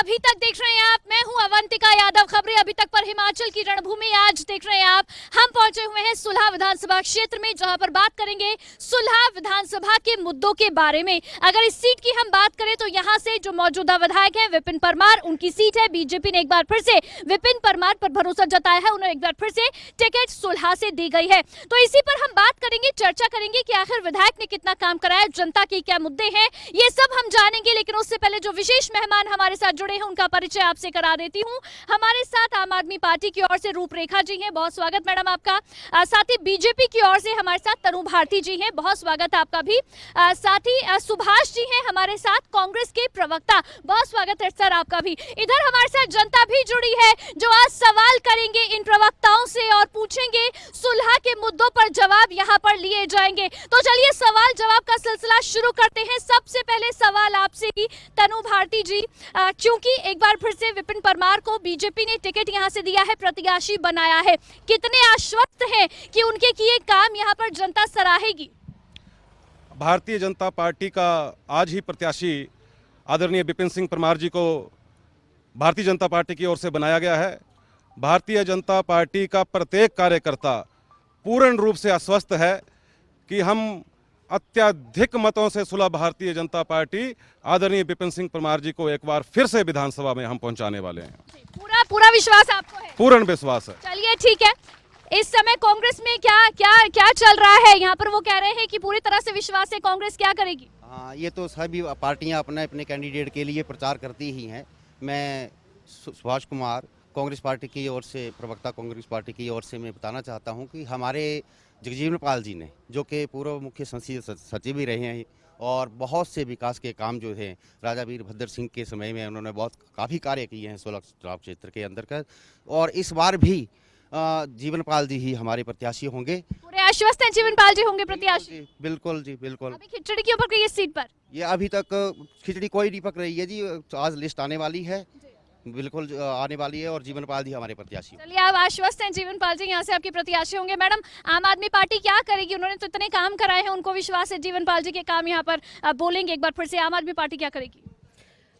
अभी तक देख रहे हैं आप, मैं हूं अवंतिका यादव। खबरें अभी तक पर हिमाचल की रणभूमि आज देख रहे हैं आप। हम पहुंचे हुए हैं सुलह विधानसभा क्षेत्र में, जहां पर बात करेंगे सुलह विधानसभा के मुद्दों के बारे में। अगर इस सीट की हम बात करें तो यहां से जो मौजूदा विधायक हैं विपिन परमार, उनकी सीट है। बीजेपी ने एक बार फिर से विपिन परमार पर भरोसा जताया है, उन्हें एक बार फिर से टिकट सुलह से दी गई है। तो इसी पर हम बात करेंगे, चर्चा करेंगे कि आखिर विधायक ने कितना काम कराया, जनता के क्या मुद्दे हैं, ये सब हम जानेंगे। लेकिन उससे पहले जो विशेष मेहमान हमारे साथ जुड़े हैं उनका परिचय आपसे करा देती हूं। हमारे साथ आम आदमी पार्टी की ओर से रूपरेखा जी हैं, बहुत स्वागत मैडम आपका। साथ ही बीजेपी की ओर से हमारे साथ तनु भारती जी हैं, बहुत स्वागत आपका भी। साथ ही सुभाष जी हैं हमारे साथ, कांग्रेस के प्रवक्ता, बहुत स्वागत है सर आपका भी। इधर हमारे साथ जनता भी जुड़ी है जो आज सवाल करेंगे इन प्रवक्ताओं से और पूछेंगे, सुलह के मुद्दों पर जवाब यहाँ पर लिए जाएंगे। तो चलिए सवाल जवाब का सिलसिला शुरू करते हैं। सबसे पहले सवाल आपसे ही तनु भारती जी, क्योंकि एक बार फिर से विपिन परमार को बीजेपी ने टिकट यहां से दिया है, प्रत्याशी बनाया है, कितने आश्वस्त हैं कि उनके किए काम यहां पर जनता सराहेगी? भारतीय जनता पार्टी का आज ही प्रत्याशी आदरणीय विपिन सिंह परमार जी को भारतीय जनता पार्टी की ओर से बनाया गया है। भारतीय जनता पार्टी का प्रत्येक कार्यकर्ता पूर्ण रूप से आश्वस्त है कि हम अत्यधिक मतों से सुलह भारतीय जनता पार्टी आदरणीय विपिन सिंह परमार जी को एक बार फिर से विधानसभा में हम पहुंचाने वाले हैं। पूरा विश्वास आपको है? पूर्ण विश्वास है। चलिए ठीक है। इस समय कांग्रेस में क्या क्या क्या चल रहा है यहाँ पर? वो कह रहे हैं कि पूरी तरह से विश्वास है, कांग्रेस क्या करेगी? हाँ, ये तो सभी पार्टियां अपने अपने कैंडिडेट के लिए प्रचार करती ही हैं। मैं सुभाष कुमार, कांग्रेस पार्टी की ओर से प्रवक्ता, कांग्रेस पार्टी की ओर से मैं बताना चाहता हूं कि हमारे जगजीवन पाल जी ने, जो कि पूर्व मुख्य संसदीय सचिव भी रहे हैं और बहुत से विकास के काम जो हैं राजा वीरभद्र सिंह के समय में उन्होंने काफ़ी कार्य किए हैं सोलह चुनाव क्षेत्र के अंदर का, और इस बार भी जीवन पाल जी ही हमारे प्रत्याशी होंगे। पूरे आश्वस्त हैं जीवन पाल जी होंगे प्रत्याशी? बिल्कुल जी, बिल्कुल। अभी खिचड़ी क्यों पक रही है इस सीट पर? ये अभी तक खिचड़ी कोई नहीं पक रही है जी, आज लिस्ट आने वाली है, बिल्कुल आने वाली है, और जीवन पाल जी हमारे प्रत्याशी। चलिए, आप आश्वस्त हैं जीवन पाल जी यहाँ से आपके प्रत्याशी होंगे। मैडम, आम आदमी पार्टी क्या करेगी? उन्होंने तो इतने काम कराए हैं, उनको विश्वास है जीवन पाल जी के काम यहाँ पर बोलेंगे। एक बार फिर से आम आदमी पार्टी क्या करेगी?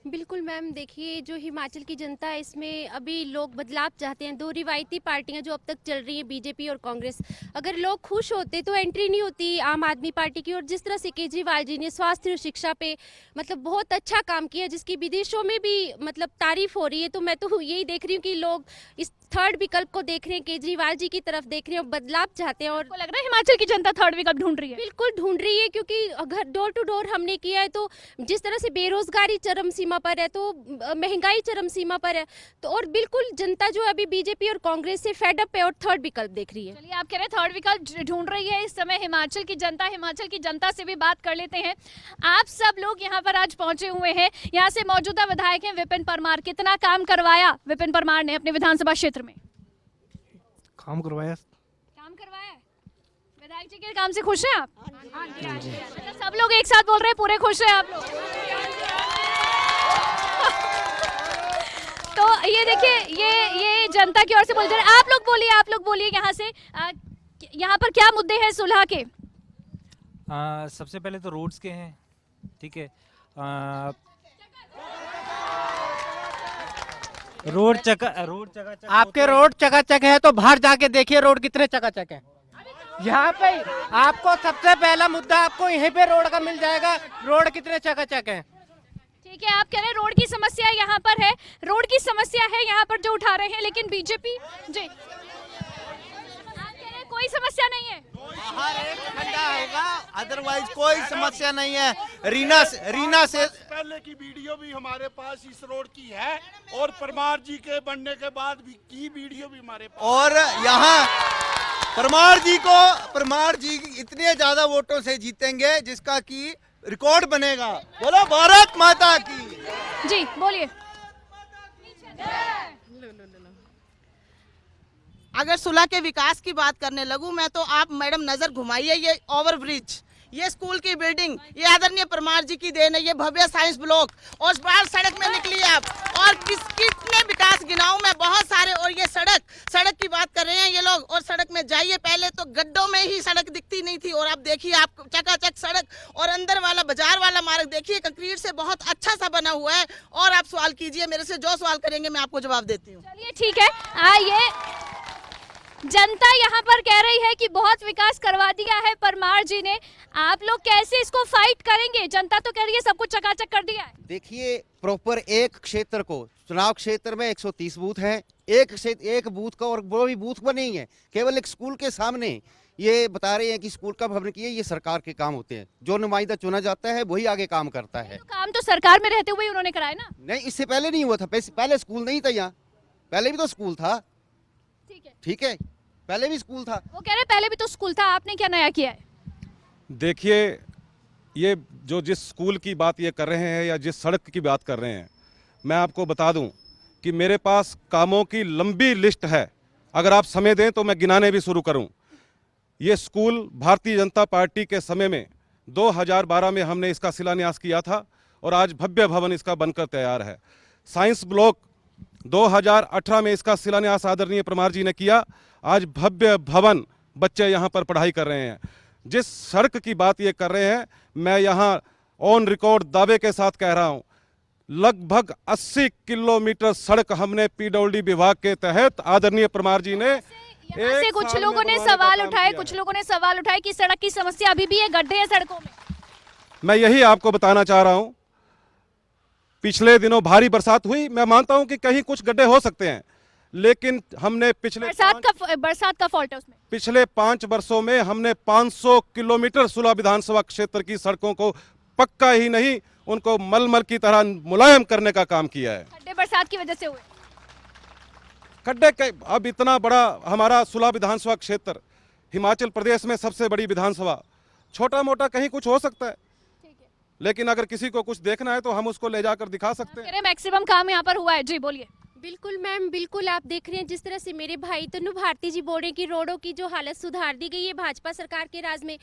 बिल्कुल मैम, देखिए जो हिमाचल की जनता है इसमें अभी लोग बदलाव चाहते हैं। दो रिवायती पार्टियां जो अब तक चल रही हैं, बीजेपी और कांग्रेस, अगर लोग खुश होते तो एंट्री नहीं होती आम आदमी पार्टी की। और जिस तरह से केजरीवाल जी ने स्वास्थ्य और शिक्षा पे मतलब बहुत अच्छा काम किया, जिसकी विदेशों में भी मतलब तारीफ हो रही है, तो मैं तो यही देख रही हूँ कि लोग इस थर्ड विकल्प को देख रहे हैं, केजरीवाल जी की तरफ देख रहे हैं, बदलाव चाहते हैं। और लग रहा है हिमाचल की जनता थर्ड विकल्प ढूंढ रही है? बिल्कुल ढूंढ रही है, क्योंकि घर डोर टू डोर हमने किया है, तो जिस तरह से बेरोजगारी चरम सीमा पर है, तो महंगाई चरम सीमा पर है, तो और बिल्कुल जनता जो अभी बीजेपी और कांग्रेस से फेड अप है और थर्ड विकल्प देख रही है। चलिए, आप कह रहे हैं थर्ड विकल्प ढूंढ रही है इस समय हिमाचल की जनता। हिमाचल की जनता से भी बात कर लेते हैं। आप सब लोग यहाँ पर आज पहुंचे हुए हैं, यहाँ से मौजूदा विधायक हैं विपिन परमार। कितना काम करवाया विपिन परमार ने अपने विधानसभा क्षेत्र में? काम करवाया विधायक जी के काम से खुश हैं आप? मतलब सब लोग एक साथ बोल रहे हैं पूरे खुश हैं आप लोग? तो ये देखिए, ये जनता की ओर से बोल रहे हैं। आप लोग बोलिए यहाँ से, यहाँ पर क्या मुद्दे हैं सुलह के? सबसे पहले तो रोड्स के हैं, ठीक है। रोड चकाचक आपके रोड चकाचक है तो बाहर जाके देखिए रोड कितने चकाचक है। यहाँ पे आपको सबसे पहला मुद्दा आपको यहीं पे रोड का मिल जाएगा, रोड कितने चकाचक है। ठीक है, आप कह रहे हैं रोड की समस्या यहाँ पर है, रोड की समस्या है यहाँ पर जो उठा रहे हैं, लेकिन बीजेपी जी आप कह रहे हैं कोई समस्या नहीं है। ठंडा होगा, अदरवाइज कोई समस्या नहीं है। रीना से पहले की वीडियो भी हमारे पास इस रोड की है, और परमार जी के बनने के बाद भी की वीडियो भी हमारे पास। और यहाँ परमार जी इतने ज्यादा वोटों से जीतेंगे जिसका की रिकॉर्ड बनेगा। बोलो भारत माता की जी, बोलिए। अगर सुलह के विकास की बात करने लगूं मैं, तो आप मैडम नजर घुमाइए ये ओवरब्रिज, ये स्कूल की बिल्डिंग ये आदरणीय परमार जी की देन है, ये भव्य साइंस ब्लॉक, और बाहर सड़क में निकलिए आप और कितने विकास गिनाऊं मैं, बहुत सारे। और ये सड़क की बात कर रहे हैं ये लोग, और सड़क में जाइए, पहले तो गड्ढों में ही सड़क दिखती नहीं थी, और आप देखिए आप चकाचक सड़क, और अंदर वाला बाजार वाला मार्ग देखिए कंक्रीट से बहुत अच्छा सा बना हुआ है। और आप सवाल कीजिए मेरे से, जो सवाल करेंगे मैं आपको जवाब देती हूँ। चलिए ठीक है, आइए। जनता यहाँ पर कह रही है कि बहुत विकास करवा दिया है परमार जी ने, आप लोग कैसे इसको फाइट करेंगे? जनता तो कह रही है सब कुछ चकाचक कर दिया है। देखिए प्रॉपर एक क्षेत्र को, चुनाव क्षेत्र में 130 बूथ हैं, एक बूथ का, और वो भी बूथ पर नहीं है, केवल एक स्कूल के सामने ये बता रहे हैं कि स्कूल का भवन किए, ये सरकार के काम होते हैं। जो नुमाइंदा चुना जाता है वही आगे काम करता है। तो काम तो सरकार में रहते हुए उन्होंने कराया ना। नहीं, इससे पहले नहीं हुआ था, पहले स्कूल नहीं था यहाँ, पहले भी तो स्कूल था। ठीक है, पहले भी स्कूल था। वो कह रहे पहले भी तो स्कूल था, आपने क्या नया किया है? देखिए, ये जो जिस स्कूल की बात ये कर रहे हैं या जिस सड़क की बात कर रहे हैं, मैं आपको बता दूं कि मेरे पास कामों की लंबी लिस्ट है। अगर आप समय दें तो मैं गिनाने भी शुरू करूं। ये स्कूल भारतीय जनता पार्टी के समय में 2012 में हमने इसका शिलान्यास किया था, और आज भव्य भवन इसका बनकर तैयार है। साइंस ब्लॉक 2018 में इसका शिलान्यास आदरणीय परमार जी ने किया, आज भव्य भवन, बच्चे यहाँ पर पढ़ाई कर रहे हैं। जिस सड़क की बात ये कर रहे हैं, मैं यहाँ ऑन रिकॉर्ड दावे के साथ कह रहा हूँ, लगभग 80 किलोमीटर सड़क हमने पीडब्ल्यूडी विभाग के तहत आदरणीय परमार जी ने यहाँ से कुछ लोगों ने सवाल उठाए कि सड़क की समस्या अभी भी है, गड्ढे हैं सड़कों में। मैं यही आपको बताना चाह रहा हूं, पिछले दिनों भारी बरसात हुई, मैं मानता हूं कि कहीं कुछ गड्ढे हो सकते हैं, लेकिन हमने बरसात का फॉल्ट है उसमें। पिछले 5 वर्षों में हमने 500 किलोमीटर सुलह विधानसभा क्षेत्र की सड़कों को पक्का ही नहीं, उनको मलमल की तरह मुलायम करने का काम किया है। खड्डे बरसात की वजह से हुए। खड्डे अब इतना बड़ा हमारा सुलह विधानसभा क्षेत्र, हिमाचल प्रदेश में सबसे बड़ी विधानसभा, छोटा मोटा कहीं कुछ हो सकता है, लेकिन अगर किसी को कुछ देखना है तो हम उसको ले जाकर दिखा सकते हैं। मैक्सिमम काम यहाँ पर हुआ है। जी बोलिए। बिल्कुल मैम, बिल्कुल आप देख रहे हैं जिस तरह से मेरे भाई तनु भारती जी बोल रहे हैं कि रोडों की जो हालत सुधार दी गई है भाजपा सरकार के राज में।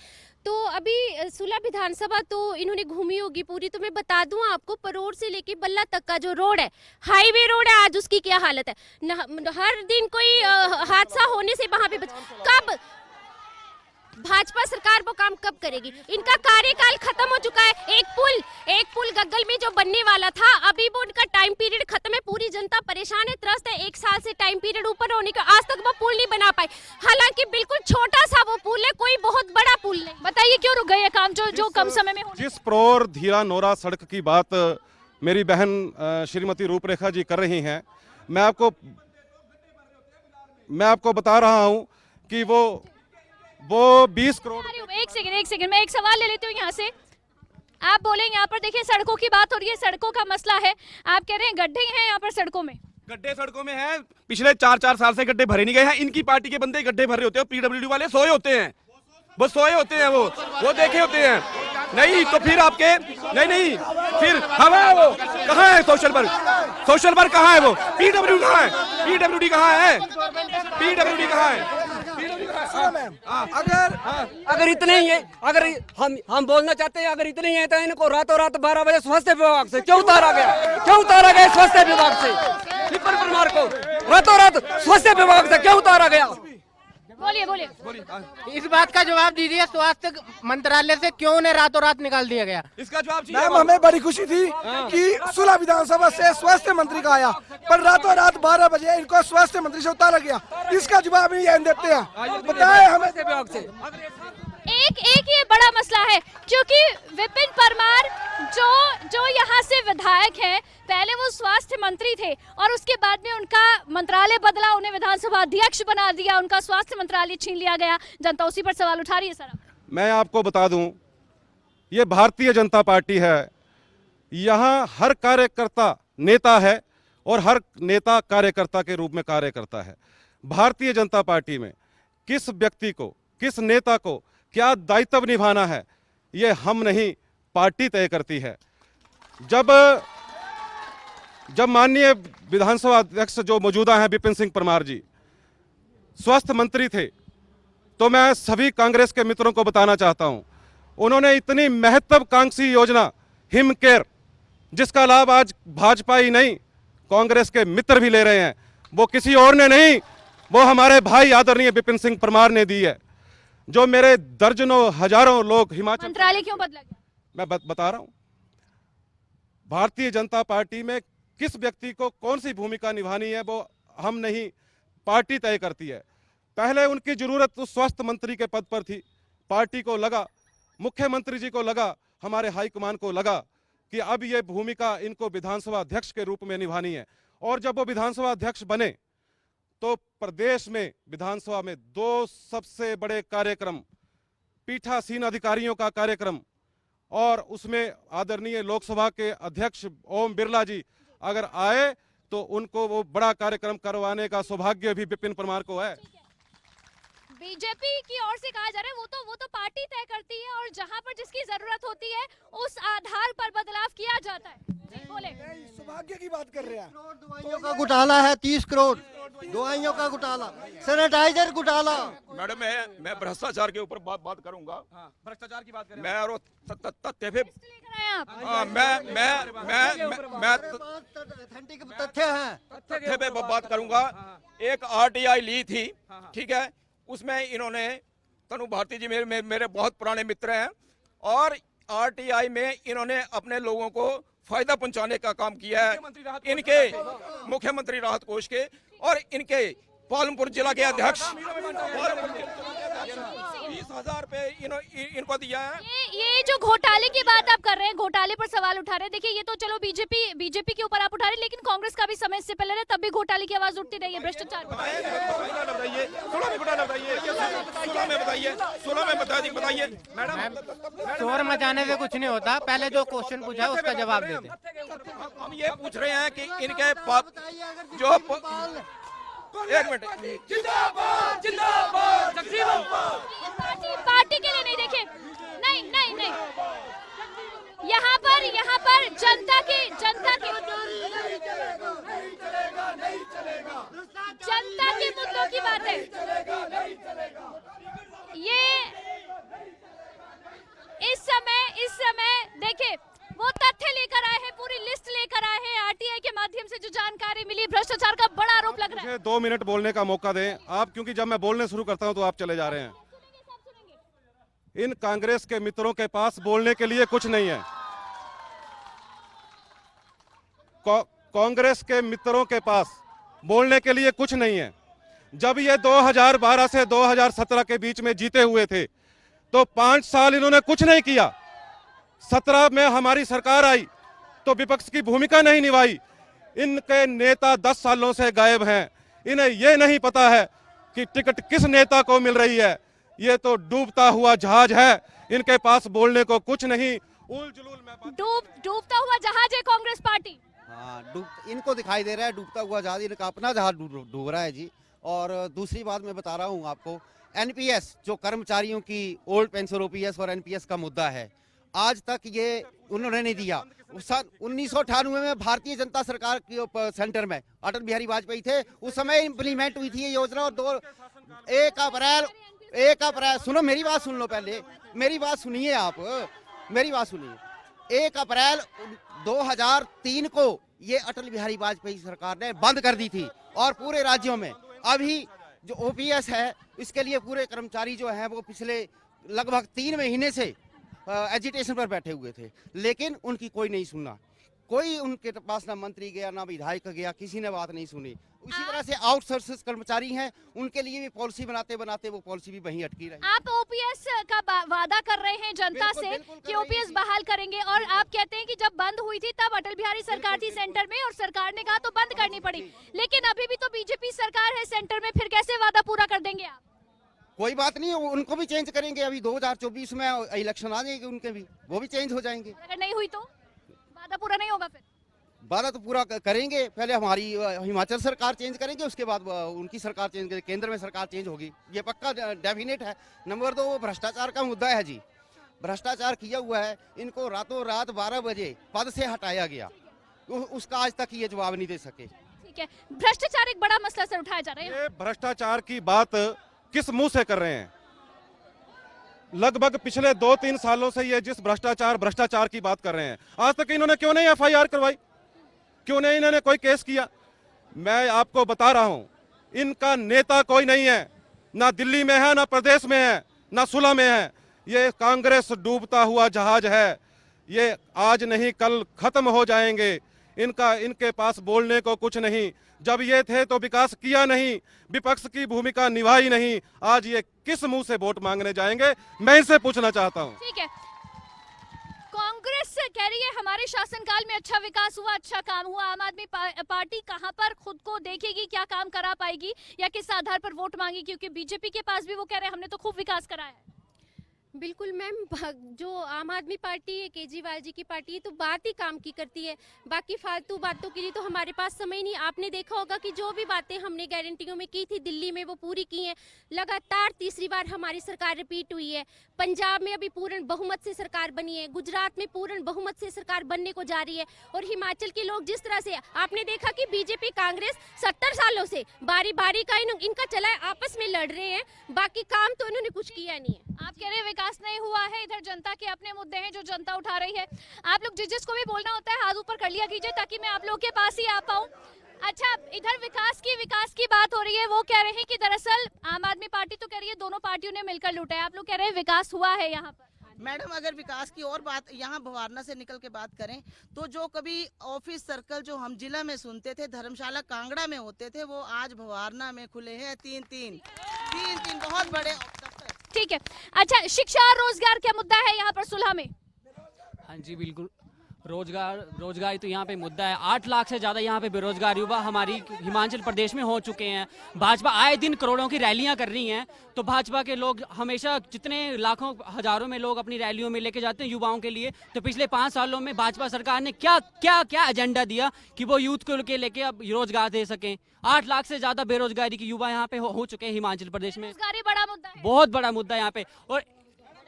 तो अभी सुलह विधानसभा तो इन्होंने घूमी होगी पूरी, तो मैं बता दूं आपको, परोर से लेके बल्ला तक का जो रोड है, हाईवे रोड है, आज उसकी क्या हालत है। हर दिन कोई हादसा होने से वहां पे कब भाजपा सरकार वो काम कब करेगी? इनका कार्यकाल खत्म हो चुका है। एक पुल गग्गल में जो बनने वाला था, अभी वो उनका टाइम पीरियड खत्म है, पूरी जनता परेशान है, त्रस्त है। 1 साल से टाइम पीरियड ऊपर होने का, आज तक वो पुल नहीं बना पाए, हालांकि बिल्कुल छोटा सा वो पुल है, कोई बहुत बड़ा पुल नहीं। बताइए क्यों रुक गए काम जो कम समय में जिस प्रोर धीरा नोरा सड़क की बात मेरी बहन श्रीमती रूपरेखा जी कर रही हैं, मैं आपको बता रहा हूं कि वो 20 करोड़। एक सेकंड मैं एक सवाल ले लेती हूँ यहाँ से। आप बोले यहाँ पर देखिए सड़कों की बात हो रही है, सड़कों का मसला है, आप कह रहे हैं गड्ढे हैं यहाँ पर सड़कों में। गड्ढे सड़कों में हैं, पिछले 4 साल से गड्ढे भरे नहीं गए हैं। इनकी पार्टी के बंदे गड्ढे भर रहे होते हैं, पीडब्ल्यूडी वाले सोए होते हैं, वो सोए होते हैं, वो देखे होते हैं। नहीं तो फिर आपके नहीं फिर हवा है, वो कहाँ है? सोशल वर्क कहाँ है? वो पीडब्ल्यूडी कहाँ है? पीडब्ल्यूडी कहाँ है? अगर इतने ही है, अगर हम बोलना चाहते हैं, अगर इतने ही है तो इनको रातों रात 12 बजे स्वास्थ्य विभाग से क्यों उतारा गया? स्वास्थ्य विभाग से विपिन परमार को रातों रात स्वास्थ्य विभाग से क्यों उतारा गया? बोलिए। इस बात का जवाब दीजिए, स्वास्थ्य मंत्रालय से क्यों उन्हें रातों रात निकाल दिया गया? इसका जवाब मैम, हमें बड़ी खुशी थी कि सुलह विधानसभा से स्वास्थ्य मंत्री का आया, पर रातों रात 12 बजे इनको स्वास्थ्य मंत्री से उतारा गया। इसका जवाब ही देते हैं, बताए हमें विभाग से। एक ये बड़ा मसला है, क्योंकि विपिन परमार जो यहाँ से विधायक हैं, पहले वो स्वास्थ्य मंत्री थे और उसके बाद में उनका मंत्रालय बदला, उन्हें विधानसभा अध्यक्ष बना दिया, उनका स्वास्थ्य मंत्रालय छीन लिया गया। जनता उसी पर सवाल उठा रही है। सर मैं आपको बता दूं, ये भारतीय जनता पार्टी है, यहाँ हर कार्यकर्ता नेता है और हर नेता कार्यकर्ता के रूप में कार्य करता है। भारतीय जनता पार्टी में किस व्यक्ति को, किस नेता को क्या दायित्व निभाना है, ये हम नहीं, पार्टी तय करती है। जब माननीय विधानसभा अध्यक्ष जो मौजूदा हैं विपिन सिंह परमार जी स्वास्थ्य मंत्री थे, तो मैं सभी कांग्रेस के मित्रों को बताना चाहता हूं, उन्होंने इतनी महत्वाकांक्षी योजना हिम केयर, जिसका लाभ आज भाजपा ही नहीं कांग्रेस के मित्र भी ले रहे हैं, वो किसी और ने नहीं, वो हमारे भाई आदरणीय विपिन सिंह परमार ने दी है। जो मेरे दर्जनों हजारों लोग हिमाचल, मंत्रालय क्यों बदला गया? मैं बता रहा हूं, भारतीय जनता पार्टी में किस व्यक्ति को कौन सी भूमिका निभानी है वो हम नहीं, पार्टी तय करती है। पहले उनकी जरूरत तो स्वास्थ्य मंत्री के पद पर थी, पार्टी को लगा, मुख्यमंत्री जी को लगा, हमारे हाईकमान को लगा कि अब ये भूमिका इनको विधानसभा अध्यक्ष के रूप में निभानी है। और जब वो विधानसभा अध्यक्ष बने तो प्रदेश में विधानसभा में 2 सबसे बड़े कार्यक्रम, पीठासीन अधिकारियों का कार्यक्रम, और उसमें आदरणीय लोकसभा के अध्यक्ष ओम बिरला जी अगर आए तो उनको वो बड़ा कार्यक्रम करवाने का सौभाग्य भी विपिन परमार को है। बीजेपी की ओर से कहा जा रहा है वो तो पार्टी तय करती है और जहां पर जिसकी जरूरत होती है उस आधार पर बदलाव किया जाता है। जी बोले। सौभाग्य की बात कर रहे हैं। दवाइयों का घोटाला है, 30 करोड़ दवाइयों का घोटाला, सैनिटाइजर घोटाला। मैडम मैं भ्रष्टाचार के ऊपर बात करूंगा। भ्रष्टाचार की बात करें। मैं और तथ्य पे लेकर आए आप। मैं ऑथेंटिक तथ्य हैं। तथ्य पे बात करूंगा। एक आरटीआई ली थी, ठीक है, उसमें इन्होंने, तनु भारती जी मेरे बहुत पुराने मित्र हैं, और आरटीआई में इन्होंने अपने लोगों को फायदा पहुंचाने का काम किया है। इनके मुख्यमंत्री राहत कोष के और इनके पालमपुर जिला के अध्यक्ष 20,000 पे इनको दिया है। ये जो घोटाले की बात आप कर रहे हैं, घोटाले पर सवाल उठा रहे हैं, देखिए ये तो चलो बीजेपी के ऊपर आप उठा रहे हैं, लेकिन कांग्रेस का भी समय से पहले तब भी घोटाले की आवाज उठती रही है, भ्रष्टाचार। बताइए मैडम। शोर मचाने से कुछ नहीं होता, पहले जो क्वेश्चन पूछा है उसका जवाब दे दे। हम ये पूछ रहे हैं कि इनके जो एक मिनट, जिंदाबाद जिंदाबाद पार्टी के लिए नहीं, देखिए नहीं यहाँ पर जनता के मुद्दों की बात है। ये इस समय देखिए वो तथ्य लेकर आए हैं, पूरी लिस्ट लेकर आए हैं, आरटीआई के माध्यम से जो जानकारी मिली, भ्रष्टाचार का बड़ा आरोप लग रहा है। मुझे 2 मिनट बोलने का मौका दें आप, क्योंकि जब मैं बोलने शुरू करता हूं तो आप चले जा रहे हैं। इन कांग्रेस के मित्रों के पास बोलने के लिए कुछ नहीं है। कांग्रेस के मित्रों के पास बोलने के लिए कुछ नहीं है। जब ये 2012 से 2017 के बीच में जीते हुए थे तो 5 साल इन्होंने कुछ नहीं किया। 17 में हमारी सरकार आई तो विपक्ष की भूमिका नहीं निभाई। इनके नेता 10 सालों से गायब हैं। इन्हें यह नहीं पता है कि टिकट किस नेता को मिल रही है। ये तो डूबता हुआ जहाज है, इनके पास बोलने को कुछ नहीं। उल जुलूल में डूबता हुआ जहाज है कांग्रेस पार्टी। हाँ, इनको दिखाई दे रहा है डूबता हुआ जहाज, इनका अपना जहाज डूब रहा है जी। और दूसरी बात मैं बता रहा हूँ आपको, एनपीएस जो कर्मचारियों की ओल्ड पेंशन ओपीएस और एनपीएस का मुद्दा है, आज तक ये उन्होंने नहीं दिया। 1998 में भारतीय जनता सरकार की सेंटर में अटल बिहारी वाजपेयी थे, उस समय इम्प्लीमेंट हुई थी ये योजना। और 1 अप्रैल सुनो, मेरी बात सुन लो, पहले मेरी बात सुनिए, आप मेरी बात सुनिए। 1 अप्रैल 2003 को ये अटल बिहारी वाजपेयी सरकार ने बंद कर दी थी, और पूरे राज्यों में अभी जो ओपीएस है इसके लिए पूरे कर्मचारी जो हैं वो पिछले लगभग 3 महीने से एजिटेशन पर बैठे हुए थे, लेकिन उनकी कोई नहीं सुना। कोई उनके पास ना मंत्री गया ना विधायक गया, किसी ने बात नहीं सुनी। उसी तरह से आउटसोर्स कर्मचारी हैं, उनके लिए भी पॉलिसी बनाते बनाते वो पॉलिसी भी वहीं अटकी रही। आप ओपीएस का वादा कर रहे हैं जनता से कि ओपीएस बहाल करेंगे, और आप कहते हैं कि जब बंद हुई थी तब अटल बिहारी सरकार थी सेंटर में और सरकार ने कहा तो बंद करनी पड़ी, लेकिन अभी भी तो बीजेपी सरकार है सेंटर में, फिर कैसे वादा पूरा कर देंगे आप? कोई बात नहीं, उनको भी चेंज करेंगे। अभी 2024 में इलेक्शन आ जाएंगे उनके भी, वो भी चेंज हो जाएंगे। अगर नहीं हुई तो वादा पूरा नहीं होगा? फिर वादा तो पूरा करेंगे। पहले हमारी हिमाचल सरकार चेंज करेंगे, उसके बाद उनकी सरकार चेंज करेंगे, केंद्र में सरकार चेंज होगी, ये पक्का डेफिनेट है। नंबर 2 वो भ्रष्टाचार का मुद्दा है जी। भ्रष्टाचार किया हुआ है, इनको रातों रात 12 बजे पद से हटाया गया, उसका आज तक ये जवाब नहीं दे सके। ठीक है, भ्रष्टाचार एक बड़ा मसला सर उठाया जा रहा है। ये भ्रष्टाचार की बात किस मुंह से कर रहे हैं? लगभग पिछले 2-3 सालों से ये जिस भ्रष्टाचार की बात कर रहे हैं, आज तक इन्होंने क्यों नहीं FIR करवाई, क्यों नहीं इन्होंने कोई केस किया? मैं आपको बता रहा हूं, इनका नेता कोई नहीं है, ना दिल्ली में है, ना प्रदेश में है, ना सुलह में है। ये कांग्रेस डूबता हुआ जहाज है, ये आज नहीं कल खत्म हो जाएंगे। इनके पास बोलने को कुछ नहीं। जब ये थे तो विकास किया नहीं, विपक्ष की भूमिका निभाई नहीं। आज ये किस मुंह से वोट मांगने जाएंगे, मैं इनसे पूछना चाहता हूं। ठीक है, कांग्रेस कह रही है हमारे शासनकाल में अच्छा विकास हुआ, अच्छा काम हुआ। आम आदमी पार्टी कहां पर खुद को देखेगी, क्या काम करा पाएगी या किस आधार पर वोट मांगी? क्योंकि बीजेपी के पास भी वो कह रहे हैं हमने तो खूब विकास करा है। बिल्कुल मैम, जो आम आदमी पार्टी है, केजरीवाल जी की पार्टी है, तो बात ही काम की करती है। बाकी फालतू बातों के लिए तो हमारे पास समय नहीं। आपने देखा होगा कि जो भी बातें हमने गारंटियों में की थी दिल्ली में, वो पूरी की हैं। लगातार तीसरी बार हमारी सरकार रिपीट हुई है। पंजाब में अभी पूर्ण बहुमत से सरकार बनी है, गुजरात में पूर्ण बहुमत से सरकार बनने को जा रही है, और हिमाचल के लोग जिस तरह से, आपने देखा कि बीजेपी कांग्रेस 70 सालों से बारी बारी का इनका चला है, आपस में लड़ रहे हैं, बाकी काम तो इन्होंने कुछ किया नहीं है। आप कह रहे हैं विकास नहीं हुआ है, इधर जनता के अपने मुद्दे हैं जो जनता उठा रही है। आप लोग जिसको भी बोलना होता है हाथ ऊपर कर लिया कीजिए ताकि मैं आप लोग के पास ही आ पाऊं। अच्छा, इधर विकास की बात हो रही है। वो कह रहे हैं कि दरअसल आम आदमी पार्टी तो कह रही है दोनों पार्टियों ने मिलकर लूटा है, आप लोग कह रहे हैं विकास हुआ है यहाँ पर। मैडम, अगर विकास की और बात यहाँ भवारना से निकल के बात करें तो जो कभी ऑफिस सर्कल जो हम जिला में सुनते थे, धर्मशाला कांगड़ा में होते थे, वो आज भवारना में खुले हैं। तीन बहुत बड़े। ठीक है, अच्छा, शिक्षा और रोजगार क्या मुद्दा है यहाँ पर सुलह में? हाँ जी बिल्कुल, रोजगार तो यहाँ पे मुद्दा है। 8 लाख से ज़्यादा यहाँ पे बेरोजगार युवा हमारी हिमाचल प्रदेश में हो चुके हैं। भाजपा आए दिन करोड़ों की रैलियाँ कर रही हैं, तो भाजपा के लोग हमेशा जितने लाखों हजारों में लोग अपनी रैलियों में लेके जाते हैं युवाओं के लिए, तो पिछले 5 सालों में भाजपा सरकार ने क्या एजेंडा दिया कि वो यूथ को लेके अब रोजगार दे सकें। 8 लाख से ज़्यादा बेरोजगारी के युवा यहाँ पे हो चुके हैं हिमाचल प्रदेश में। बेरोजगारी बड़ा मुद्दा है, बहुत बड़ा मुद्दा यहाँ पे। और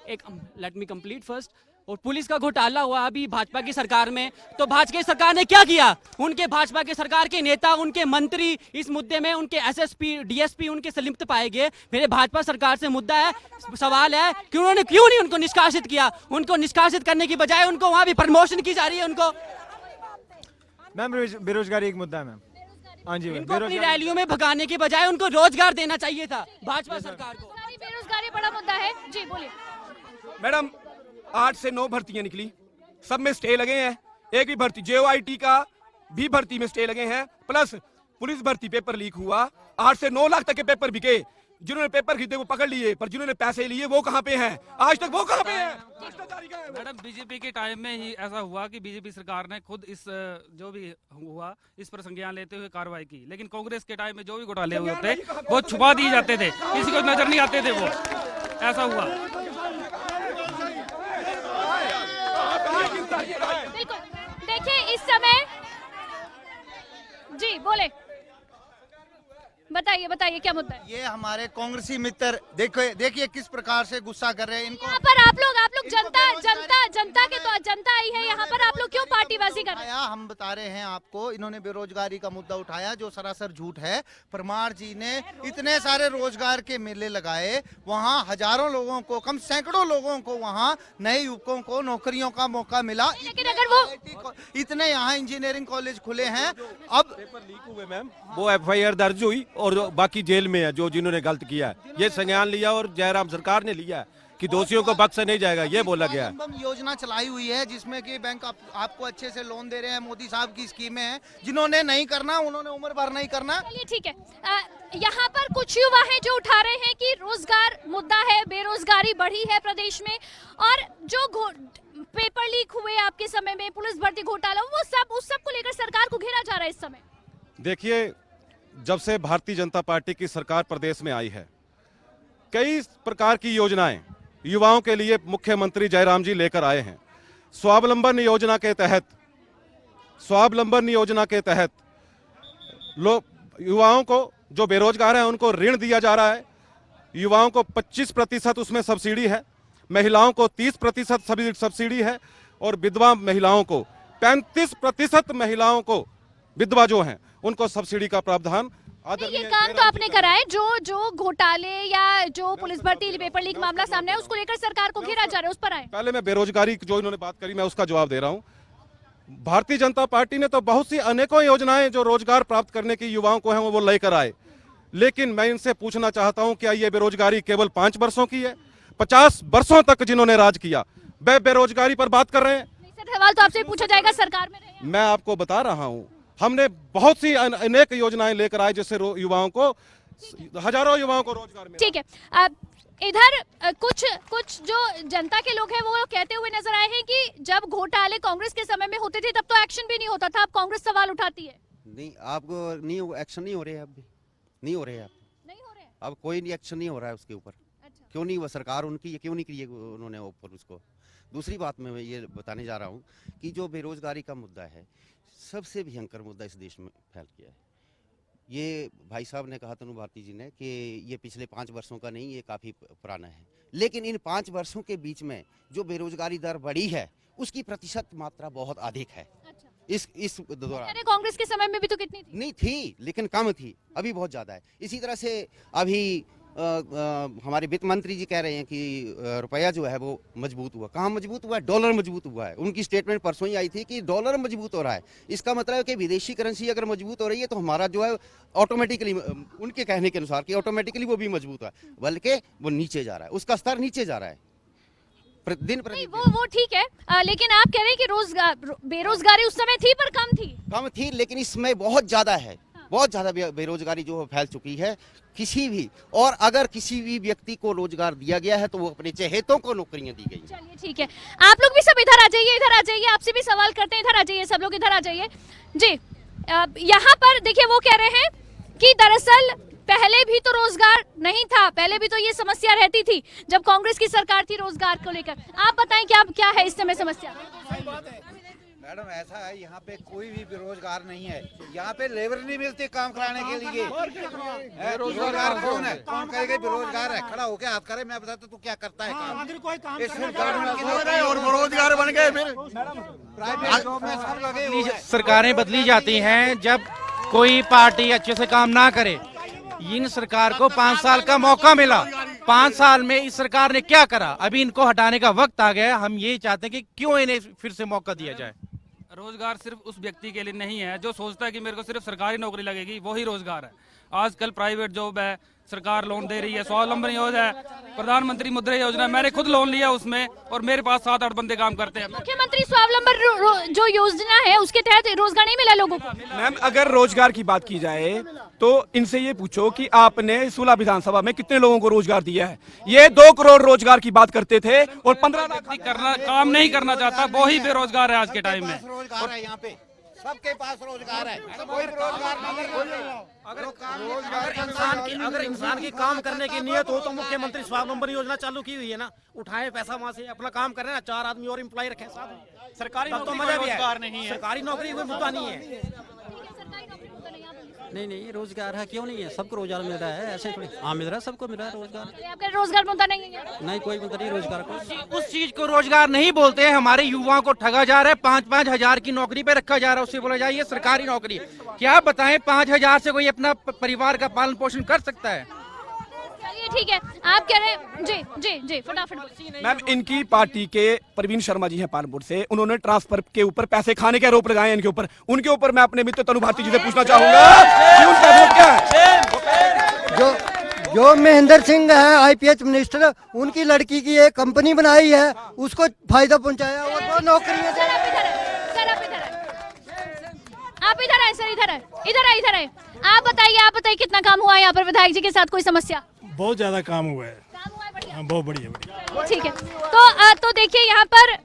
एक लेट मी कंप्लीट फर्स्ट, और पुलिस का घोटाला हुआ अभी भाजपा की सरकार में, तो भाजपा की सरकार ने क्या किया? उनके भाजपा की सरकार के नेता, उनके मंत्री इस मुद्दे में, उनके SSP DSP उनके संलिप्त पाए गए। मेरे भाजपा सरकार से मुद्दा है, सवाल है कि उन्होंने क्यों नहीं उनको निष्कासित किया? उनको निष्कासित करने की बजाय उनको वहां भी प्रमोशन की जा रही है। उनको मैम बेरोजगारी एक मुद्दा है मैम। हाँ जी, इनको अपनी रैलियों में भगाने के बजाय उनको रोजगार देना चाहिए था भाजपा सरकार को। बेरोजगारी बड़ा मुद्दा है जी, बोलिए। मैडम, 8 से 9 भर्तियां निकली, सब में स्टे लगे हैं। एक भी भर्ती, JOIT का भी भर्ती में स्टे लगे हैं, प्लस पुलिस भर्ती पेपर लीक हुआ। 8 से 9 लाख तक के पेपर बिके। जिन्होंने पेपर खरीदे वो पकड़ लिए, पर जिन्होंने पैसे लिए वो कहाँ पे हैं? आज तक वो कहाँ पे हैं? मैडम, बीजेपी के टाइम में ही ऐसा हुआ कि बीजेपी सरकार ने खुद इस जो भी हुआ इस पर संज्ञान लेते हुए कार्रवाई की, लेकिन कांग्रेस के टाइम में जो भी घोटाले हुए थे वो छुपा दिए जाते थे, किसी को नजर नहीं आते थे। वो ऐसा हुआ। बिल्कुल, देखिए इस समय जी, बोले, बताइए क्या मुद्दा है? ये हमारे कांग्रेसी मित्र देखिए किस प्रकार से गुस्सा कर रहे हैं इनको। यहाँ पर आप लोग जनता के तो जनता आई है यहाँ पर, आप लोग क्यों पार्टीबाजी कर रहे हैं? हम बता रहे हैं आपको, इन्होंने बेरोजगारी का मुद्दा उठाया जो सरासर झूठ है। परमार जी ने इतने सारे रोजगार के मेले लगाए, वहाँ हजारों लोगों को, कम सैकड़ों लोगों को, वहाँ नए युवकों को नौकरियों का मौका मिला। लेकिन अगर वो इतने यहाँ इंजीनियरिंग कॉलेज खुले हैं। अब पेपर लीक हुए मैम, वो FIR दर्ज हुई और बाकी जेल में है जो जिन्होंने गलत किया है। ये संज्ञान लिया और जयराम सरकार ने लिया कि दोषियों को बख्शा नहीं जाएगा, ये बोला गया है। योजना चलाई हुई है जिसमें कि बैंक आपको अच्छे से लोन दे रहे हैं, मोदी साहब की स्कीमें हैं। जिन्होंने नहीं करना उन्होंने उम्र भर नहीं करना। चलिए ठीक है, यहाँ पर कुछ युवा हैं जो उठा रहे हैं कि रोजगार मुद्दा है, बेरोजगारी बढ़ी है प्रदेश में, और जो पेपर लीक हुए आपके समय में, पुलिस भर्ती घोटाला, वो सब उस सब को लेकर सरकार को घेरा जा रहा है इस समय। देखिए, जब से भारतीय जनता पार्टी की सरकार प्रदेश में आई है, कई प्रकार की योजनाएं युवाओं के लिए मुख्यमंत्री जयराम जी लेकर आए हैं। स्वावलंबन योजना के तहत युवाओं को जो बेरोजगार हैं उनको ऋण दिया जा रहा है। युवाओं को 25% उसमें सब्सिडी है, महिलाओं को 30% सब्सिडी है, और विधवा महिलाओं को 35% महिलाओं को, विधवा जो हैं उनको सब्सिडी का प्रावधान ये काम तो आपने कराए, जो घोटाले या जो पुलिस भर्ती पेपर लीक मामला सामने है उसको लेकर सरकार को घेरा जा रहा है, उस पर आए। पहले मैं बेरोजगारी जो इन्होंने बात करी मैं उसका जवाब दे रहा हूं। भारतीय जनता पार्टी ने तो बहुत सी अनेकों योजनाएं जो रोजगार प्राप्त करने की युवाओं को हैं वो लेकर आए, लेकिन मैं इनसे पूछना चाहता हूं क्या ये बेरोजगारी केवल 5 वर्षों की है? 50 वर्षों तक जिन्होंने राज किया वे बेरोजगारी पर बात कर रहे हैं। सवाल तो आपसे पूछा जाएगा, सरकार में रहे। मैं आपको बता रहा हूं हमने बहुत सी अनेक योजनाएं लेकर आए जिससे युवाओं को, हजारों युवाओं को रोजगार मिला। ठीक है, अब इधर कुछ जो जनता के लोग हैं वो कहते हुए नजर आए हैं कि जब घोटाले कांग्रेस के समय में होते थे तब तो एक्शन भी नहीं होता था, अब कांग्रेस सवाल उठाती है। नहीं, आपको नहीं, एक्शन नहीं हो रहे हैं, अब भी नहीं हो रहे हैं, नहीं हो रहे हैं। अब कोई नहीं एक्शन नहीं हो रहा है उसके ऊपर। अच्छा। क्यों नहीं हुआ? सरकार उनकी क्यों नहीं की उन्होंने ऊपर उसको। दूसरी बात मैं ये बताने जा रहा हूँ कि जो बेरोजगारी का मुद्दा है सबसे भयंकर मुद्दा इस देश में फैल गया है। ये भाई साहब ने कहा, तनु भारती जी ने, कि ये पिछले 5 वर्षों का नहीं, ये काफ़ी पुराना है। लेकिन इन 5 वर्षों के बीच में जो बेरोजगारी दर बढ़ी है उसकी प्रतिशत मात्रा बहुत अधिक है। अच्छा। इस दौरान कांग्रेस के समय में भी तो कितनी थी? नहीं थी, लेकिन कम थी, अभी बहुत ज़्यादा है। इसी तरह से अभी हमारे वित्त मंत्री जी कह रहे हैं कि रुपया जो है वो मजबूत हुआ। कहाँ मजबूत हुआ है? डॉलर मजबूत हुआ है। उनकी स्टेटमेंट परसों ही आई थी कि डॉलर मजबूत हो रहा है। इसका मतलब है कि विदेशी करेंसी अगर मजबूत हो रही है तो हमारा जो है ऑटोमेटिकली, उनके कहने के अनुसार, कि ऑटोमेटिकली वो भी मजबूत है, बल्कि वो नीचे जा रहा है, उसका स्तर नीचे जा रहा है दिन प्रतिदिन। वो ठीक है, लेकिन आप कह रहे हैं कि बेरोजगारी उस समय थी पर कम थी, लेकिन इसमें बहुत ज्यादा है। बहुत ज्यादा बेरोजगारी जो फैल चुकी है किसी भी, और अगर किसी भी व्यक्ति को रोजगार दिया गया है तो वो अपने चहेतों को नौकरियां दी गई। चलिए ठीक है, आप लोग भी सब इधर आ जाइए, इधर आ जाइए, आपसे भी सवाल करते हैं, इधर आ जाइए, सब लोग इधर आ जाइए जी। यहाँ पर देखिए वो कह रहे हैं कि दरअसल पहले भी तो रोजगार नहीं था, पहले भी तो ये समस्या रहती थी जब कांग्रेस की सरकार थी रोजगार को लेकर। आप बताएं क्या है इस समय समस्या? मैडम ऐसा है, यहाँ पे कोई भी बेरोजगार नहीं है, यहाँ पे लेबर नहीं मिलती काम कराने के लिए। बेरोजगार कौन है? कौन कहेगा बेरोजगार है? खड़ा होके हाथ करे, मैं बताता तू क्या करता है काम। और बेरोजगार बन गए, फिर प्राइवेट जॉब में सब लगे हुए हैं। सरकारें बदली जाती हैं जब कोई पार्टी अच्छे से काम ना करे। इन सरकार को 5 साल का मौका मिला, 5 साल में इस सरकार ने क्या करा? अभी इनको हटाने का वक्त आ गया। हम ये चाहते हैं कि क्यों इन्हें फिर से मौका दिया जाए। रोजगार सिर्फ उस व्यक्ति के लिए नहीं है जो सोचता है कि मेरे को सिर्फ सरकारी नौकरी लगेगी, वही रोजगार है। आजकल प्राइवेट जॉब है, सरकार लोन दे रही है, स्वावलंबन योजना है, प्रधानमंत्री मुद्रा योजना, मैंने खुद लोन लिया उसमें, और मेरे पास 7-8 बंदे काम करते हैं। मुख्यमंत्री स्वावलंबन जो योजना है उसके तहत रोजगार नहीं मिला लोगों को। मैम, अगर रोजगार की बात की जाए तो इनसे ये पूछो कि आपने सुलह विधानसभा में कितने लोगों को रोजगार दिया है? ये 2 करोड़ रोजगार की बात करते थे और 15 लाख काम नहीं करना चाहता, वही बेरोजगार है आज के टाइम में। रोजगार है यहाँ पे, सबके पास रोजगार है, कोई रोजगार नहीं। अगर इंसान की काम करने की नियत हो तो मुख्यमंत्री स्वावलंबन योजना चालू की हुई है ना, उठाए पैसा वहाँ से, अपना काम करें ना, 4 आदमी और एम्प्लॉय रखें साथ। सरकारी तो मजा भी है, सरकारी नौकरी कोई मुद्दा नहीं है। नहीं रोजगार है, क्यों नहीं है? सबको रोजगार मिल रहा है, ऐसे थोड़ी। हाँ मिल रहा है, सबको मिल रहा है रोजगार। आपका रोजगार मुद्दा नहीं है? नहीं, कोई मुद्दा नहीं रोजगार को। उस चीज को रोजगार नहीं बोलते हैं। हमारे युवाओं को ठगा जा रहा है, 5-5 हजार की नौकरी पे रखा जा रहा है, उससे बोला जाए ये सरकारी नौकरी है। क्या बताएं, 5 हजार से कोई अपना परिवार का पालन पोषण कर सकता है? चलिए ठीक है, आप कह रहे हैं जी फटाफट। मैम, इनकी पार्टी के प्रवीण शर्मा जी हैं पालनपुर से, उन्होंने ट्रांसफर के ऊपर पैसे खाने के आरोप लगाए हैं इनके ऊपर। उनके ऊपर मैं अपने मित्र तनु भारती जी से पूछना चाहूंगा कि उनका वोट क्या है? जो महेंद्र सिंह है IPS मिनिस्टर, उनकी लड़की की एक कंपनी बनाई है, उसको फायदा पहुंचाया और 2 नौकरियां। आप इधर आए सर, इधर आए। आप बताइए कितना काम हुआ यहाँ पर? विधायक जी के साथ कोई समस्या? बहुत ज्यादा काम हुआ है, बहुत बढ़िया। ठीक है, तो देखिए यहाँ पर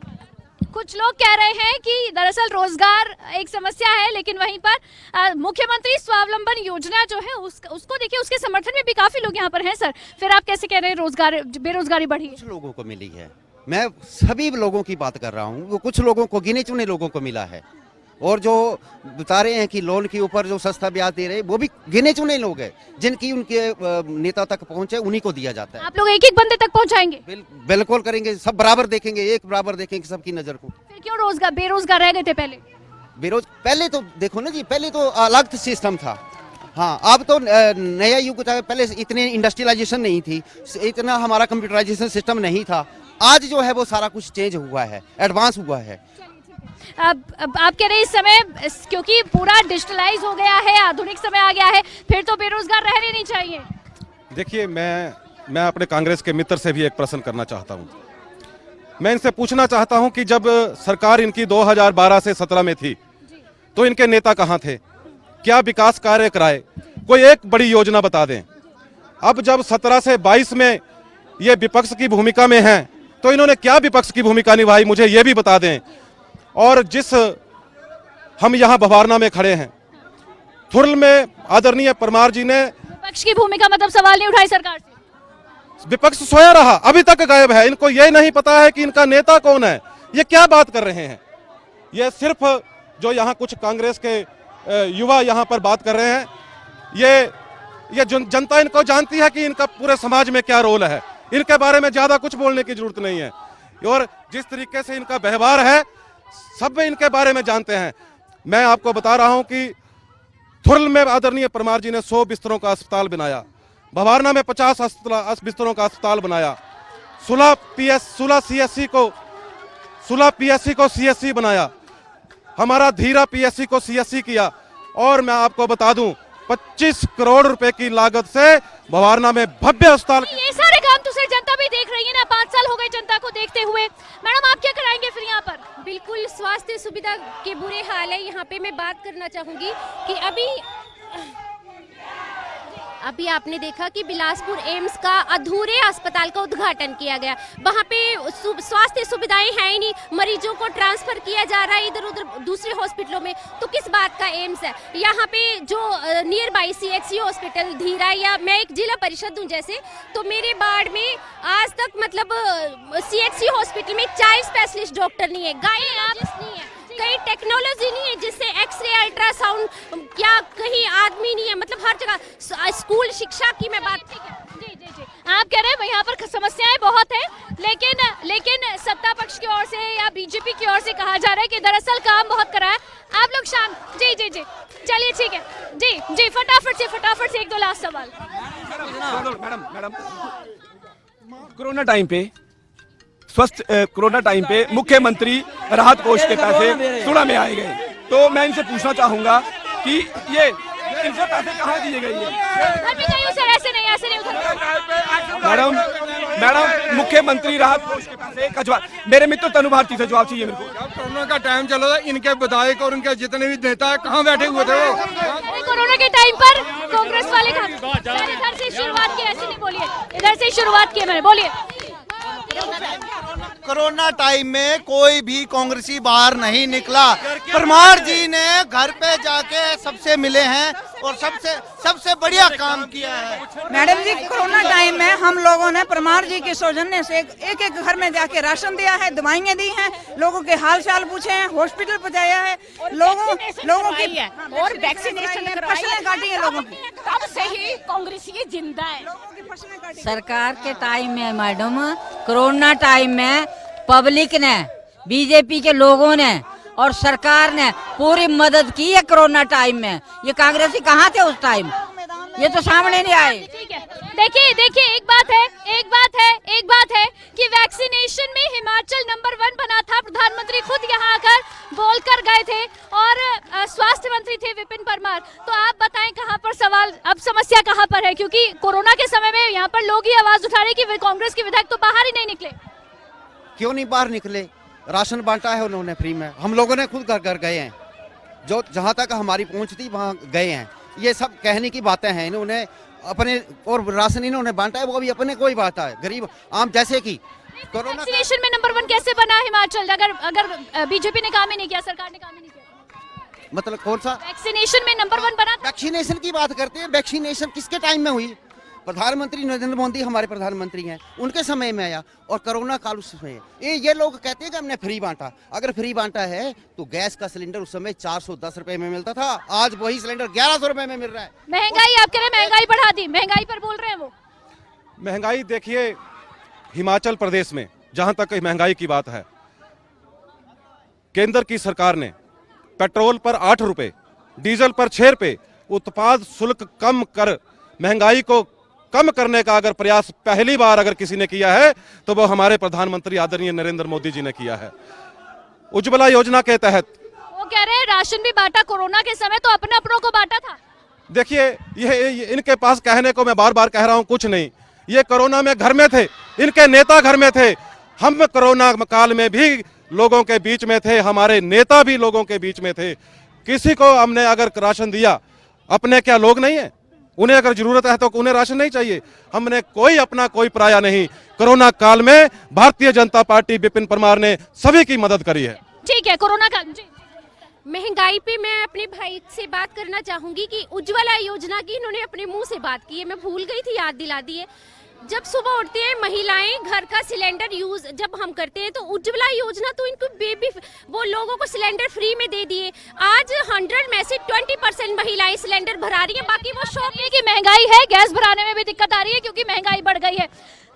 कुछ लोग कह रहे हैं कि दरअसल रोजगार एक समस्या है, लेकिन वहीं पर मुख्यमंत्री स्वावलंबन योजना जो है उसको देखिए, उसके समर्थन में भी काफी लोग यहाँ पर हैं सर। फिर आप कैसे कह रहे हैं बेरोजगारी बढ़ी? कुछ लोगों को मिली है, मैं सभी लोगों की बात कर रहा हूँ। वो कुछ लोगों को, गिने चुने लोगों को मिला है, और जो बता रहे हैं कि लोन के ऊपर जो सस्ता ब्याज दे रहे हैं वो भी गिने चुने लोग हैं, जिनकी उनके नेता तक पहुंचे उन्हीं को दिया जाता है। आप लोग एक बंदे तक पहुंचाएंगे? बिल्कुल करेंगे, सब बराबर देखेंगे, एक बराबर देखेंगे सबकी नजर को। फिर क्यों बेरोजगार रह गए थे पहले? पहले तो देखो ना जी, पहले तो अलग सिस्टम था। हाँ, अब तो नया युग था। पहले इतने इंडस्ट्रियलाइजेशन नहीं थी, इतना हमारा कंप्यूटराइजेशन सिस्टम नहीं था। आज जो है वो सारा कुछ चेंज हुआ है, एडवांस हुआ है। अब आप कह रहे हैं इस समय क्योंकि पूरा डिजिटलाइज हो गया है, आधुनिक समय आ गया है, फिर तो बेरोजगार रहने नहीं चाहिए। देखिए, मैं अपने कांग्रेस के मित्र से भी एक प्रश्न करना चाहता हूं। मैं इनसे पूछना चाहता हूं कि जब सरकार इनकी 2012 से 17 में थी तो इनके नेता कहां थे? क्या विकास कार्य कराए? कोई एक बड़ी योजना बता दें। अब जब 17 से 22 में ये विपक्ष की भूमिका में हैं तो इन्होंने क्या विपक्ष की भूमिका निभाई, मुझे ये भी बता दें। और जिस हम यहाँ भवारना में खड़े हैं, थुरल में आदरणीय परमार जी ने विपक्ष की भूमिका मतलब सवाल नहीं उठाई सरकार से। विपक्ष सोया रहा, अभी तक गायब है। इनको ये नहीं पता है कि इनका नेता कौन है। ये क्या बात कर रहे हैं? ये सिर्फ जो यहाँ कुछ कांग्रेस के युवा यहाँ पर बात कर रहे हैं, ये जनता इनको जानती है कि इनका पूरे समाज में क्या रोल है। इनके बारे में ज्यादा कुछ बोलने की जरूरत नहीं है। और जिस तरीके से इनका व्यवहार है, सब इनके बारे में जानते हैं। मैं आपको बता रहा हूं कि थुरल में आदरणीय परमार जी ने 100 बिस्तरों का अस्पताल बनाया, भवारना में 50 बिस्तरों का अस्पताल बनाया, सुलह पीएससी को सीएससी बनाया, हमारा धीरा पीएससी को सीएससी किया। और मैं आपको बता दूं 25 करोड़ रुपए की लागत से भवारना में भव्य अस्पताल। ये सारे काम तो सर जनता भी देख रही है ना, 5 साल हो गए जनता को देखते हुए। मैडम, आप क्या कराएंगे फिर यहाँ पर? बिल्कुल स्वास्थ्य सुविधा के बुरे हाल है। यहाँ पे मैं बात करना चाहूँगी कि अभी आपने देखा कि बिलासपुर एम्स का अधूरे अस्पताल का उद्घाटन किया गया। वहाँ पे स्वास्थ्य सुविधाएं हैं ही नहीं, मरीजों को ट्रांसफर किया जा रहा है इधर उधर दूसरे हॉस्पिटलों में। तो किस बात का एम्स है? यहाँ पे जो नियर बाई CHC हॉस्पिटल धीरा, या मैं एक जिला परिषद हूँ जैसे, तो मेरे बाढ़ में आज तक मतलब CHC हॉस्पिटल में चाइल्ड स्पेशलिस्ट डॉक्टर नहीं है, गायनिकोलॉजिस्ट नहीं है, कहीं टेक्नोलॉजी नहीं है जिससे एक्सरे अल्ट्रासाउंड, क्या कहीं आदमी नहीं है, मतलब हर जगह। स्कूल शिक्षा की मैं बात जी जी जी आप कह रहे हैं यहाँ पर समस्याएं बहुत है, लेकिन सत्ता पक्ष की ओर से या बीजेपी की ओर से कहा जा रहा है कि दरअसल काम बहुत करा है। आप लोग शाम जी जी जी चलिए ठीक है जी जी फटाफट से एक दो लास्ट सवाल। मैडम, कोरोना टाइम पे मुख्यमंत्री राहत कोष के पैसे सुना में आए गए, तो मैं इनसे पूछना चाहूंगा कि ये इनसे पैसे कहाँ दिए गए हैं? सर ऐसे नहीं मैडम मुख्यमंत्री राहत कोष के पैसे का जवाब मेरे मित्र तनु भारती से जवाब चाहिए मेरे को। कोरोना का टाइम चलो था, इनके विधायक और उनके जितने भी नेता है कहाँ बैठे हुए थे वो? कोरोना के टाइम पर कांग्रेस वाले इधर से शुरुआत की, ऐसे नहीं बोलिए, इधर से शुरुआत की मैंने, बोलिए। कोरोना टाइम में कोई भी कांग्रेसी बाहर नहीं निकला। परमार जी ने घर पे जाके सबसे मिले हैं और सबसे बढ़िया काम किया है। मैडम जी, कोरोना टाइम में हम लोगों ने परमार जी के सौजन्य से एक घर में जाके राशन दिया है, दवाइयाँ दी हैं, लोगों के हाल चाल पूछे हैं, हॉस्पिटल पहुँचाया है, लोगों की और वैक्सीनेशन फसलें काटी है लोगों की। तब से ही कांग्रेस ये जिंदा है। सरकार के टाइम में मैडम, कोरोना टाइम में पब्लिक ने, बीजेपी के लोगों ने और सरकार ने पूरी मदद की है कोरोना टाइम में। ये कांग्रेसी कहाँ थे उस टाइम? ये तो सामने नहीं आए। ठीक है, देखिए एक बात है कि वैक्सीनेशन में हिमाचल नंबर 1 बना था। प्रधानमंत्री खुद यहाँ आकर बोलकर गए थे और स्वास्थ्य मंत्री थे विपिन परमार। तो आप बताएं कहाँ पर सवाल, अब समस्या कहाँ पर है? क्योंकि कोरोना के समय में यहाँ पर लोग ही आवाज उठा रहे कि कांग्रेस के विधायक तो बाहर ही नहीं निकले। क्यों नहीं बाहर निकले? राशन बांटा है उन्होंने फ्री में, हम लोगों ने खुद घर गए हैं, जो जहाँ तक हमारी पहुँच थी वहाँ गए हैं। ये सब कहने की बातें हैं, इन्होंने अपने और राशन इन्होंने बांटा है, वो भी अपने को ही बांटा है, गरीब आम जैसे कि कोरोना। वैक्सीनेशन में नंबर 1 कैसे बना हिमाचल, अगर बीजेपी ने काम ही नहीं किया, सरकार ने काम ही नहीं किया? मतलब कौन सा वैक्सीनेशन में नंबर 1 बना? वैक्सीनेशन की बात करते हैं, वैक्सीनेशन किसके टाइम में हुई? प्रधानमंत्री नरेंद्र मोदी हमारे प्रधानमंत्री हैं, उनके समय में आया, और कोरोना काल उस समय। ये लोग कहते हैं कि हमने फ्री बांटा। अगर फ्री बांटा है तो गैस का सिलेंडर उस समय 410 रुपए में मिलता था, आज वही सिलेंडर 1100 रुपए में मिल रहा है। महंगाई, आप कह रहे हैं महंगाई बढ़ा दी, महंगाई पर बोल रहे हैं वो। महंगाई देखिए, हिमाचल प्रदेश में जहां तक महंगाई की बात है, केंद्र की सरकार ने पेट्रोल पर 8 रुपए, डीजल पर 6 रुपए, उत्पाद शुल्क कम कर महंगाई को कम करने का अगर प्रयास पहली बार अगर किसी ने किया है तो वो हमारे प्रधानमंत्री आदरणीय नरेंद्र मोदी जी ने किया है। उज्ज्वला योजना के तहत वो कह रहे हैं राशन भी बांटा, कोरोना के समय तो अपने अपनों को बांटा था। देखिए ये इनके पास कहने को मैं बार बार कह रहा हूं कुछ नहीं। ये कोरोना में घर में थे, इनके नेता घर में थे, हम कोरोना काल में भी लोगों के बीच में थे, हमारे नेता भी लोगों के बीच में थे। किसी को हमने अगर राशन दिया, अपने क्या लोग नहीं है? उन्हें अगर जरूरत है तो उन्हें राशन नहीं चाहिए? हमने कोई अपना कोई पराया नहीं। कोरोना काल में भारतीय जनता पार्टी विपिन परमार ने सभी की मदद करी है। ठीक है, कोरोना काल जी महंगाई पे मैं अपने भाई से बात करना चाहूंगी कि उज्ज्वला योजना की इन्होंने अपने मुंह से बात की है, मैं भूल गई थी, याद दिला दी है। जब सुबह उठती है महिलाएं घर का सिलेंडर यूज जब हम करते हैं तो उज्ज्वला योजना तो इनको बेबी वो लोगों को सिलेंडर फ्री में दे दिए। आज 100 में से 20% महिलाएं सिलेंडर भरा रही है, बाकी वो शौक है कि महंगाई है, गैस भराने में भी दिक्कत आ रही है क्योंकि महंगाई बढ़ गई है।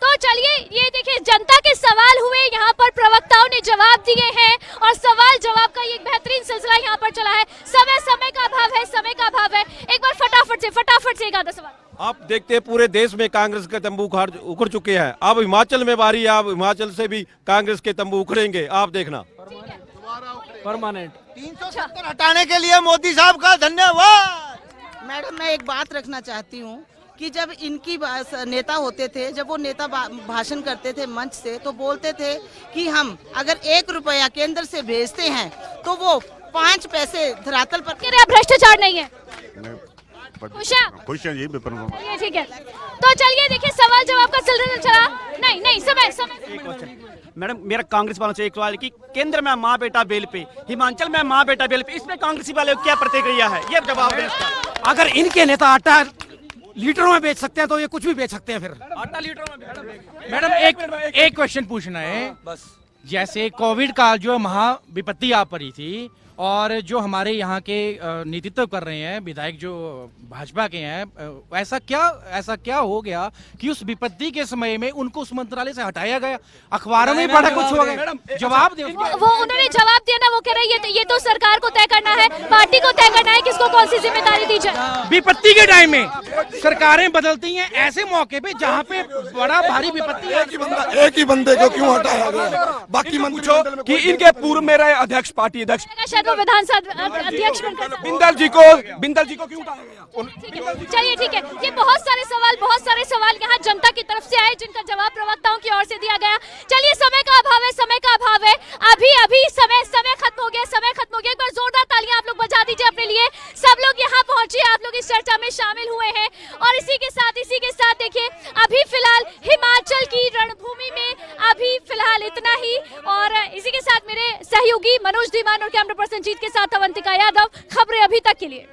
तो चलिए ये देखिए जनता के सवाल हुए, यहाँ पर प्रवक्ताओं ने जवाब दिए हैं और सवाल जवाब का ये एक बेहतरीन सिलसिला यहाँ पर चला है। समय का अभाव है, समय का अभाव है। एक बार फटाफट से एक आधा सवाल। आप देखते हैं पूरे देश में कांग्रेस के तंबू उखड़ चुके हैं। अब हिमाचल में बारी है, अब हिमाचल से भी कांग्रेस के तंबू उखड़ेंगे, आप देखना। परमानेंट 370 हटाने के लिए मोदी साहब का धन्यवाद। मैडम मैं एक बात रखना चाहती हूँ कि जब इनकी नेता होते थे, जब वो नेता भाषण करते थे मंच से, तो बोलते थे कि हम अगर 1 रुपया केंद्र से भेजते हैं तो वो 5 पैसे धरातल पर। भ्रष्टाचार नहीं है। खुश हैं जी विपिन ये ठीक है। तो चलिए देखिए सवाल जवाब का सिलसिला चला। नहीं समय मैडम मेरा कांग्रेस वालों से एक सवाल है कि केंद्र में माँ बेटा बिल पे, हिमाचल में माँ बेटा बिल पे, इसमें कांग्रेसी वाले को क्या प्रतिक्रिया है? ये जवाब दें इसका। अगर इनके नेता आटा लीटरों में बेच सकते हैं तो ये कुछ भी बेच सकते हैं। फिर आटा लीटरों में। मैडम एक क्वेश्चन पूछना है, बस जैसे कोविड काल जो महाविपत्ति आ पड़ी थी और जो हमारे यहाँ के नेतृत्व कर रहे हैं विधायक जो भाजपा के हैं, ऐसा क्या हो गया कि उस विपत्ति के समय में उनको उस मंत्रालय से हटाया गया? अखबारों में बड़ा कुछ हो गया। जवाब दे। वो उन्होंने जवाब दिया ना, वो कह रहे हैं ये तो सरकार को तय करना है, पार्टी को तय करना है किसको कौन सी जिम्मेदारी दी जाए। विपत्ति के टाइम में सरकारें बदलती हैं, ऐसे मौके पे जहाँ पे बड़ा भारी विपत्ति है एक ही बंदे को क्यों हटाया गया? बाकी पूछो कि इनके पूर्व में रहे अध्यक्ष, पार्टी अध्यक्ष, शायद वो विधानसभा अध्यक्ष बनकर बिंदल जी को क्यों उठाया गया? चलिए ठीक है, ये बहुत सारे सवाल यहाँ जनता की तरफ से आए जिनका जवाब प्रवक्ताओं की ओर से दिया गया। चलिए समय का अभाव है, अभी समय खत्म हो गया। एक बार जोरदार तालियां आप लोग बजा दीजिए अपने लिए। सब लोग यहाँ पहुंचे, आप लोग इस चर्चा में शामिल हुए हैं और इसी के साथ देखिए अभी फिलहाल हिमाचल की रणभूमि में अभी फिलहाल इतना ही। और इसी के साथ मेरे सहयोगी मनोज धीमान और कैमरा पर्सन जीत के साथ अवंतिका यादव, खबरें अभी तक के लिए।